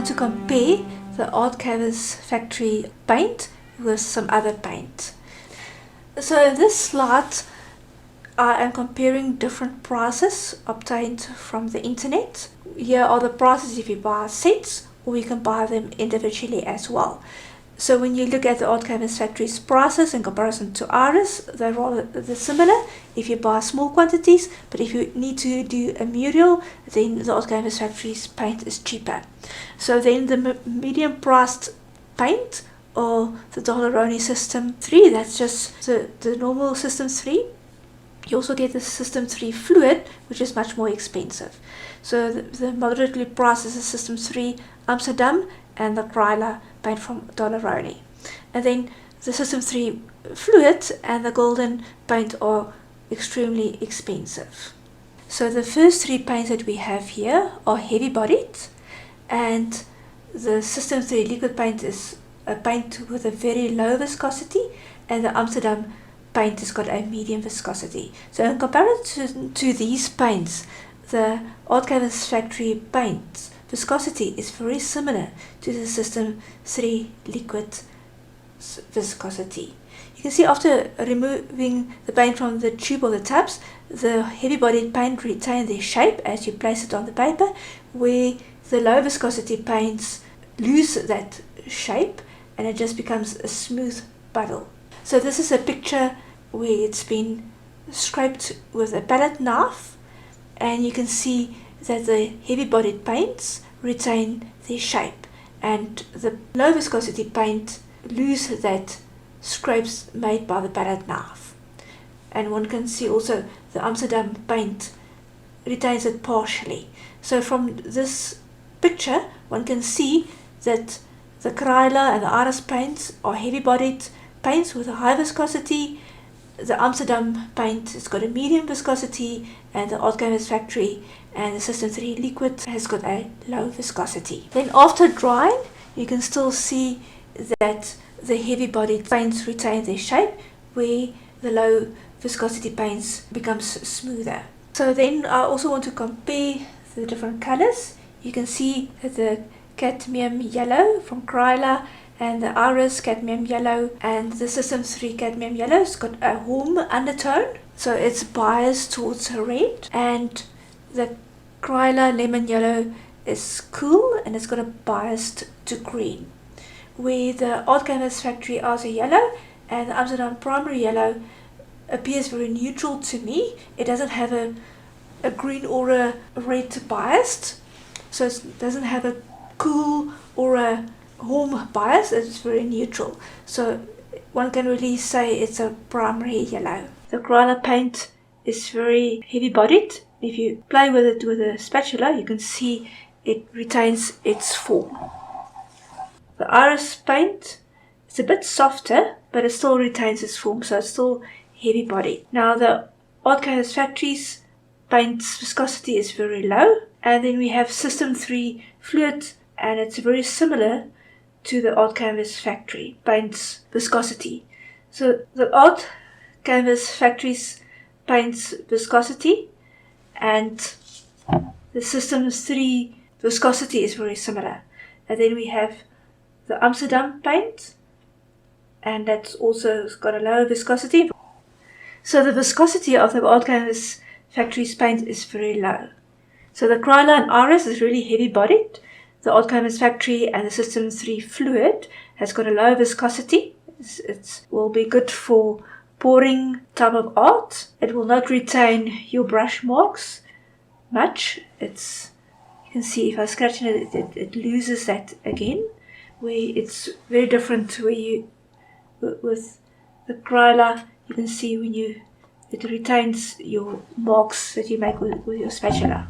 want to compare the Art Canvas Factory paint with some other paint. So in this slide I am comparing different prices obtained from the internet. Here are the prices if you buy sets, or you can buy them individually as well. So when you look at the Art Canvas Factory's prices in comparison to ours, they're rather similar if you buy small quantities, but if you need to do a mural, then the Art Canvas Factory's paint is cheaper. So then the medium priced paint, or the Dollaroni System 3, that's just the normal System 3. You also get the System 3 Fluid, which is much more expensive. So the moderately priced is the System 3 Amsterdam and the Kryla paint from Dollaroni. And then the System 3 Fluid and the Golden paint are extremely expensive. So the first three paints that we have here are heavy bodied, and the System 3 liquid paint is a paint with a very low viscosity, and the Amsterdam paint has got a medium viscosity. So in comparison to these paints, the Art Canvas Factory paint viscosity is very similar to the System 3 liquid viscosity. You can see after removing the paint from the tube or the tubs, the heavy bodied paint retains their shape as you place it on the paper, where the low viscosity paints lose that shape and it just becomes a smooth puddle. So this is a picture where it's been scraped with a palette knife, and you can see that the heavy bodied paints retain their shape and the low viscosity paint lose that scrapes made by the palette knife. And one can see also the Amsterdam paint retains it partially. So from this picture one can see that the Kryla and the Iris paints are heavy bodied paints with a high viscosity. The Amsterdam paint has got a medium viscosity, and the Art Canvas Factory and the System 3 liquid has got a low viscosity. Then after drying, you can still see that the heavy bodied paints retain their shape, where the low viscosity paints becomes smoother. So then I also want to compare the different colors. You can see that the cadmium yellow from Kryla and the Iris cadmium yellow and the System 3 cadmium yellow has got a warm undertone, so it's biased towards red, and the Kryla lemon yellow is cool and it's got a bias to green, where the Art Canvas Factory Asa yellow and the Amsterdam primary yellow appears very neutral to me. It doesn't have a green or a red bias, so it doesn't have a cool or a warm bias. It's very neutral, so one can really say it's a primary yellow. The Kryla paint is very heavy bodied. If you play with it with a spatula, you can see it retains its form. The Iris paint is a bit softer, but it still retains its form, so it's still heavy bodied. Now the Art Canvas Factory's paint's viscosity is very low, and then we have System 3 Fluid, and it's very similar to the Art Canvas Factory paint's viscosity. So the Art Canvas Factory's paint's viscosity and the System 3 viscosity is very similar. And then we have the Amsterdam paint, and that's also got a lower viscosity. So the viscosity of the Art Canvas Factory's paint is very low. So the Kryla and Iris is really heavy bodied. The Art Canvas Factory and the System 3 Fluid has got a low viscosity. It will be good for pouring type of art. It will not retain your brush marks much. You can see if I scratch it, it loses that again. Where it's very different with the Kryla, you can see when it retains your marks that you make with your spatula.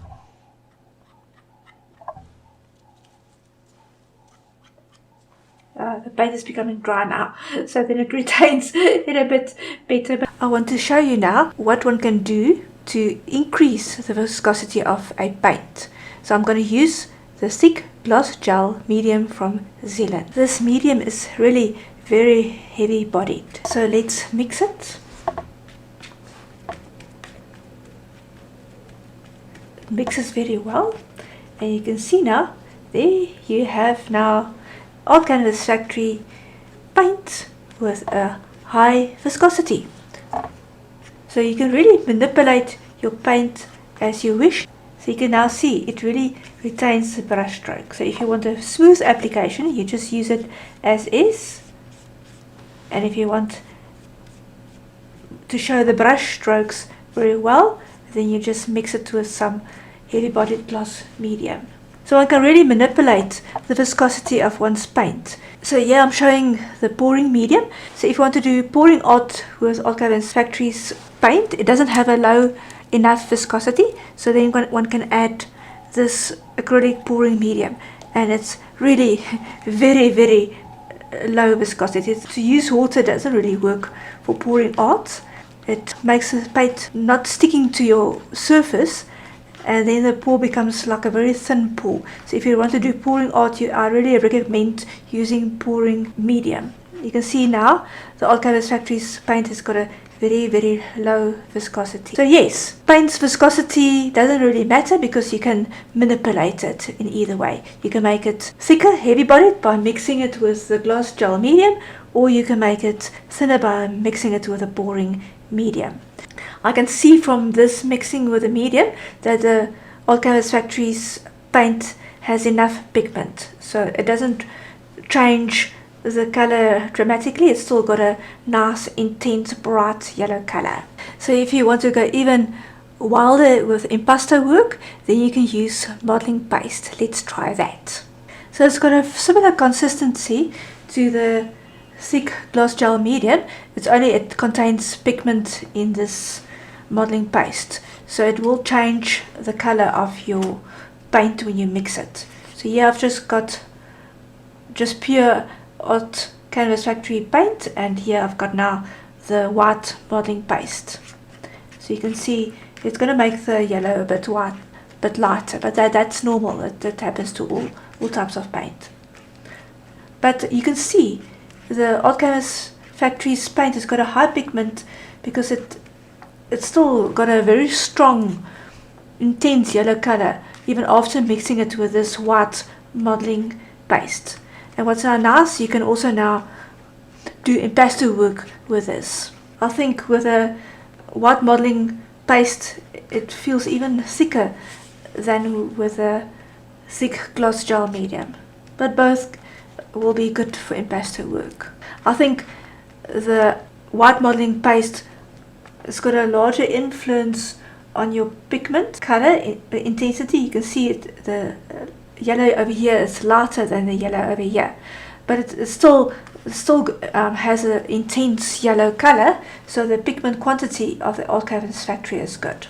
The paint is becoming dry now, so then it retains it a bit better. But I want to show you now what one can do to increase the viscosity of a paint. So I'm going to use the thick gloss gel medium from Zealand. This medium is really very heavy bodied. So let's mix it. It mixes very well, and you can see now There you have now Alt Canvas Factory paint with a high viscosity. So you can really manipulate your paint as you wish. So you can now see it really retains the brush stroke. So if you want a smooth application, you just use it as is. And if you want to show the brush strokes very well, then you just mix it with some heavy bodied gloss medium. So one can really manipulate the viscosity of one's paint. So here I'm showing the pouring medium. So if you want to do pouring art with Alt Canvas Factory's paint, it doesn't have a low enough viscosity, so then one can add this acrylic pouring medium, and it's really very low viscosity. To use water doesn't really work for pouring art. It makes the paint not sticking to your surface, and then the pour becomes like a very thin pour. So if you want to do pouring art, I really recommend using pouring medium. You can see now the Alt Canvas Factory's paint has got a very low viscosity. So yes, paint's viscosity doesn't really matter because you can manipulate it in either way. You can make it thicker, heavy bodied by mixing it with the gloss gel medium, or you can make it thinner by mixing it with a pouring medium. I can see from this mixing with the medium that the Alt Canvas Factory's paint has enough pigment, so it doesn't change the color dramatically. It's still got a nice, intense, bright yellow color. So if you want to go even wilder with impasto work, then you can use modeling paste. Let's try that. So it's got a similar consistency to the thick gloss gel medium. It contains pigment in this modeling paste, so it will change the color of your paint when you mix it. So here I've just got pure Alt Canvas Factory paint, and here I've got now the white modeling paste. So you can see it's going to make the yellow a bit white, bit lighter, but that's normal. That happens to all types of paint. But you can see the Alt Canvas Factory's paint has got a high pigment because it's still got a very strong, intense yellow color even after mixing it with this white modeling paste. And what's now nice, you can also now do impasto work with this. I think with a white modeling paste it feels even thicker than with a thick gloss gel medium, but both will be good for impasto work. I think the white modeling paste has got a larger influence on your pigment color intensity. You can see it, the yellow over here is lighter than the yellow over here, but it still has an intense yellow color, so the pigment quantity of the Alt Canvas Factory is good.